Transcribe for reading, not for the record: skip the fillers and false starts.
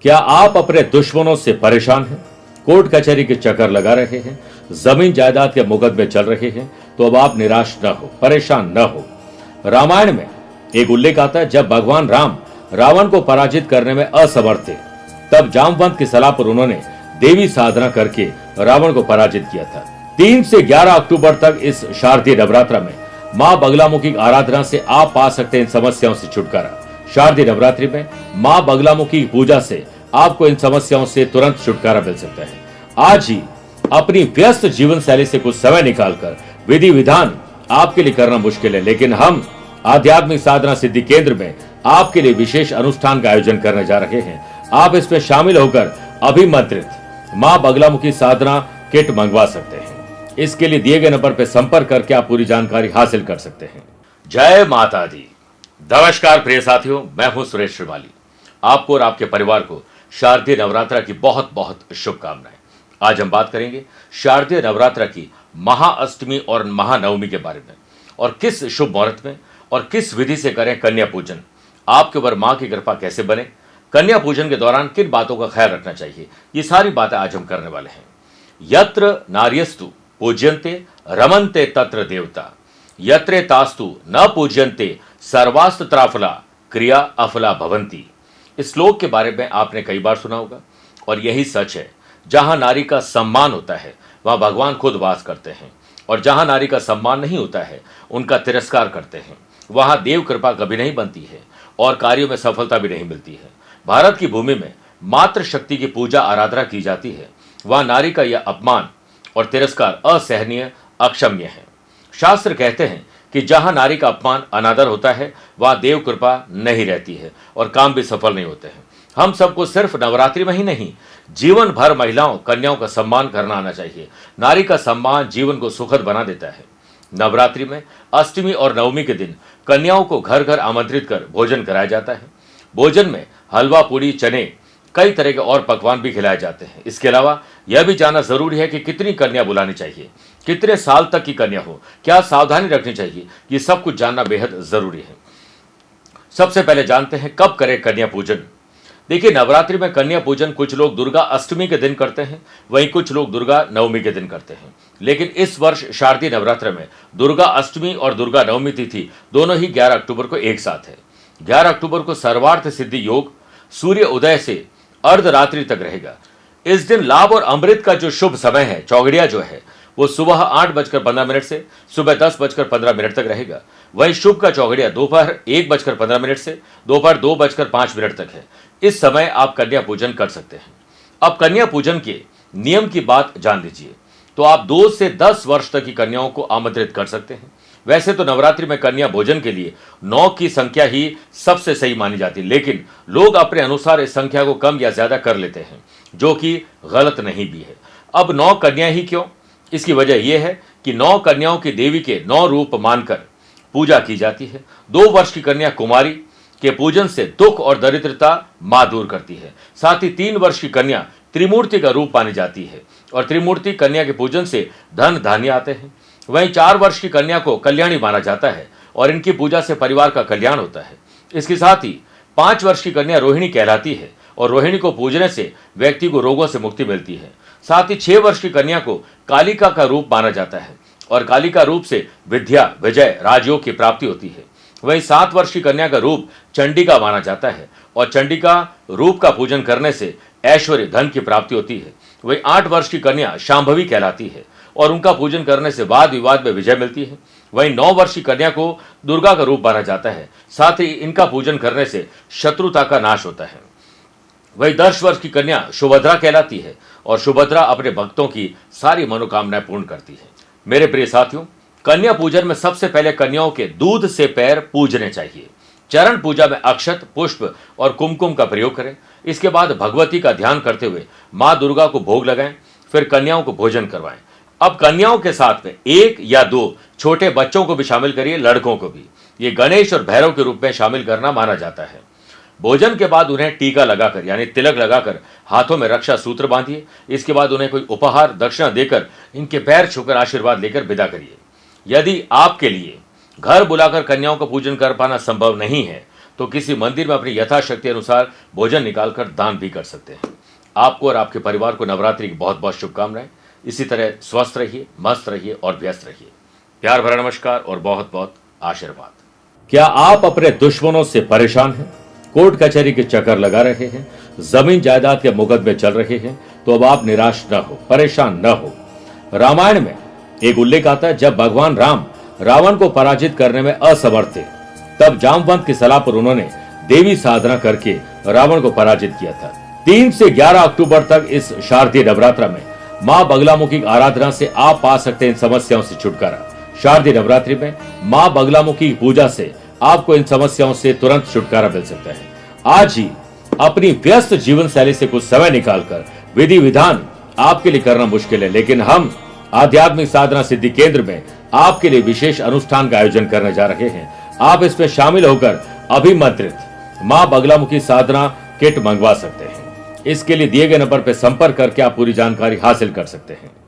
क्या आप अपने दुश्मनों से परेशान हैं? कोर्ट कचहरी के चक्कर लगा रहे हैं, जमीन जायदाद के मुकदमे चल रहे हैं? तो अब आप निराश न हो, परेशान न हो। रामायण में एक उल्लेख आता है, जब भगवान राम रावण को पराजित करने में असमर्थ थे, तब जामवंत की सलाह पर उन्होंने देवी साधना करके रावण को पराजित किया था। 3 से 11 अक्टूबर तक इस शारदीय नवरात्र में मां बगलामुखी की आराधना से आप पा सकते हैं इन समस्याओं से छुटकारा। शारदीय नवरात्रि में मां बगलामुखी की पूजा से आपको इन समस्याओं से तुरंत छुटकारा मिल सकता है। आज ही अपनी व्यस्त जीवन शैली से कुछ समय निकालकर विधि विधान आपके लिए करना मुश्किल है, लेकिन हम आध्यात्मिक साधना सिद्धि केंद्र में आपके लिए विशेष अनुष्ठान का आयोजन करने जा रहे हैं। आप इसमें शामिल होकर अभिमंत्रित मां बगलामुखी साधना किट मंगवा सकते हैं। इसके लिए दिए गए नंबर पर संपर्क करके आप पूरी जानकारी हासिल कर सकते हैं। जय माता दी। नमस्कार प्रिय साथियों, मैं हूं सुरेश श्रीमाली। आपको और आपके परिवार को शारदीय नवरात्र की बहुत बहुत शुभकामनाएं। आज हम बात करेंगे शारदीय नवरात्र की महाअष्टमी और महानवमी के बारे में, और किस शुभ मुहूर्त में और किस विधि से करें कन्या पूजन। आपके ऊपर मां की कृपा कैसे बने, कन्या पूजन के दौरान किन बातों का ख्याल रखना चाहिए, ये सारी बातें आज हम करने वाले हैं। यत्र नार्यस्तु पूज्यन्ते रमन्ते तत्र देवता, यत्रे तास्तु न पूज्यन्ते सर्वास्त्राफला क्रिया अफला भवंती। इस श्लोक के बारे में आपने कई बार सुना होगा, और यही सच है। जहां नारी का सम्मान होता है वहां भगवान खुद वास करते हैं, और जहां नारी का सम्मान नहीं होता है, उनका तिरस्कार करते हैं, वहां देव कृपा कभी नहीं बनती है और कार्यों में सफलता भी नहीं मिलती है। भारत की भूमि में मातृ शक्ति की पूजा आराधना की जाती है, वहां नारी का यह अपमान और तिरस्कार असहनीय, अक्षम्य है। शास्त्र कहते हैं कि जहां नारी का अपमान, अनादर होता है, वहां देव कृपा नहीं रहती है और काम भी सफल नहीं होते हैं। हम सबको सिर्फ नवरात्रि में ही नहीं, जीवन भर महिलाओं, कन्याओं का सम्मान करना आना चाहिए। नारी का सम्मान जीवन को सुखद बना देता है। नवरात्रि में अष्टमी और नवमी के दिन कन्याओं को घर घर आमंत्रित कर भोजन कराया जाता है। भोजन में हलवा, पूड़ी, चने, कई तरह के और पकवान भी खिलाए जाते हैं। इसके अलावा यह भी जानना जरूरी है कि कितनी कन्या बुलानी चाहिए, कितने साल तक की कन्या हो, क्या सावधानी रखनी चाहिए, ये सब कुछ जानना बेहद जरूरी है। सबसे पहले जानते हैं कब करें कन्या पूजन। देखिए, नवरात्रि में कन्या पूजन कुछ लोग दुर्गा अष्टमी के दिन करते हैं, वहीं कुछ लोग दुर्गा नवमी के दिन करते हैं। लेकिन इस वर्ष शारदीय नवरात्र में दुर्गा अष्टमी और दुर्गा नवमी तिथि दोनों ही 11 अक्टूबर को एक साथ है। 11 अक्टूबर को सर्वार्थ सिद्धि योग सूर्य उदय से अर्धरात्रि तक रहेगा। इस दिन लाभ और अमृत का जो शुभ समय है, चौगड़िया जो है, वो सुबह 8:15 से सुबह 10:15 तक रहेगा। वहीं शुभ का चौगड़िया दोपहर 1:15 से दोपहर 2:05 तक है। इस समय आप कन्या पूजन कर सकते हैं। अब कन्या पूजन के नियम की बात जान लीजिए। तो आप 2 से 10 वर्ष तक की कन्याओं को आमंत्रित कर सकते हैं। वैसे तो नवरात्रि में कन्या भोजन के लिए 9 की संख्या ही सबसे सही मानी जाती है, लेकिन लोग अपने अनुसार इस संख्या को कम या ज्यादा कर लेते हैं, जो कि गलत नहीं भी है। अब 9 कन्या ही क्यों? इसकी वजह यह है कि 9 कन्याओं की देवी के 9 रूप मानकर पूजा की जाती है। 2 वर्ष की कन्या कुमारी के पूजन से दुख और दरिद्रता मां दूर करती है। साथ ही 3 वर्ष की कन्या त्रिमूर्ति का रूप मानी जाती है, और त्रिमूर्ति कन्या के पूजन से धन धान्य आते हैं। वहीं 4 वर्ष की कन्या को कल्याणी माना जाता है, और इनकी पूजा से परिवार का कल्याण होता है। इसके साथ ही 5 वर्ष की कन्या रोहिणी कहलाती है, और रोहिणी को पूजने से व्यक्ति को रोगों से मुक्ति मिलती है। साथ ही 6 वर्ष की कन्या को कालिका का रूप माना जाता है, और कालिका रूप से विद्या, विजय, राजयोग की प्राप्ति होती है। वहीं 7 वर्ष की कन्या का रूप चंडिका माना जाता है, और चंडिका रूप का पूजन करने से ऐश्वर्य, धन की प्राप्ति होती है। वहीं 8 वर्ष की कन्या शांभवी कहलाती है, और उनका पूजन करने से वाद विवाद में विजय मिलती है। वहीं 9 वर्ष की कन्या को दुर्गा का रूप माना जाता है। साथ ही इनका पूजन करने से शत्रुता का नाश होता है। वहीं 10 वर्ष की कन्या सुभद्रा कहलाती है, और सुभद्रा अपने भक्तों की सारी मनोकामनाएं पूर्ण करती है। मेरे प्रिय साथियों, कन्या पूजन में सबसे पहले कन्याओं के दूध से पैर पूजने चाहिए। चरण पूजा में अक्षत, पुष्प और कुमकुम का प्रयोग करें। इसके बाद भगवती का ध्यान करते हुए मां दुर्गा को भोग लगाएं, फिर कन्याओं को भोजन करवाएं। अब कन्याओं के साथ में 1 या 2 छोटे बच्चों को भी शामिल करिए, लड़कों को भी। ये गणेश और भैरव के रूप में शामिल करना माना जाता है। भोजन के बाद उन्हें टीका लगाकर, यानी तिलक लगाकर, हाथों में रक्षा सूत्र बांधिए। इसके बाद उन्हें कोई उपहार, दक्षिणा देकर इनके पैर छूकर आशीर्वाद लेकर विदा करिए। यदि आपके लिए घर बुलाकर कन्याओं का पूजन कर पाना संभव नहीं है, तो किसी मंदिर में अपनी यथाशक्ति अनुसार भोजन निकालकर दान भी कर सकते हैं। आपको और आपके परिवार को नवरात्रि की बहुत बहुत शुभकामनाएं। इसी तरह स्वस्थ रहिए, मस्त रहिए और व्यस्त रहिए। प्यार भरा नमस्कार और बहुत बहुत आशीर्वाद। क्या आप अपने दुश्मनों से परेशान हैं? कोर्ट कचहरी के चक्कर लगा रहे हैं, जमीन जायदाद के मुकदमे चल रहे हैं? तो अब आप निराश न हो, परेशान न हो। रामायण में एक उल्लेख आता है, जब भगवान राम रावण को पराजित करने में असमर्थ थे, तब जामवंत की सलाह पर उन्होंने देवी साधना करके रावण को पराजित किया था। 3 से 11 अक्टूबर तक इस शारदीय नवरात्र में मां बगलामुखी की आराधना से आप पा सकते हैं इन समस्याओं से छुटकारा। शारदीय नवरात्रि में मां बगलामुखी की पूजा से आपको इन समस्याओं से तुरंत छुटकारा मिल सकता है। आज ही अपनी व्यस्त जीवन शैली से कुछ समय निकालकर विधि विधान आपके लिए करना मुश्किल है, लेकिन हम आध्यात्मिक साधना सिद्धि केंद्र में आपके लिए विशेष अनुष्ठान का आयोजन करने जा रहे हैं। आप इसमें शामिल होकर अभिमंत्रित मां बगलामुखी साधना किट मंगवा सकते हैं। इसके लिए दिए गए नंबर पर संपर्क करके आप पूरी जानकारी हासिल कर सकते हैं।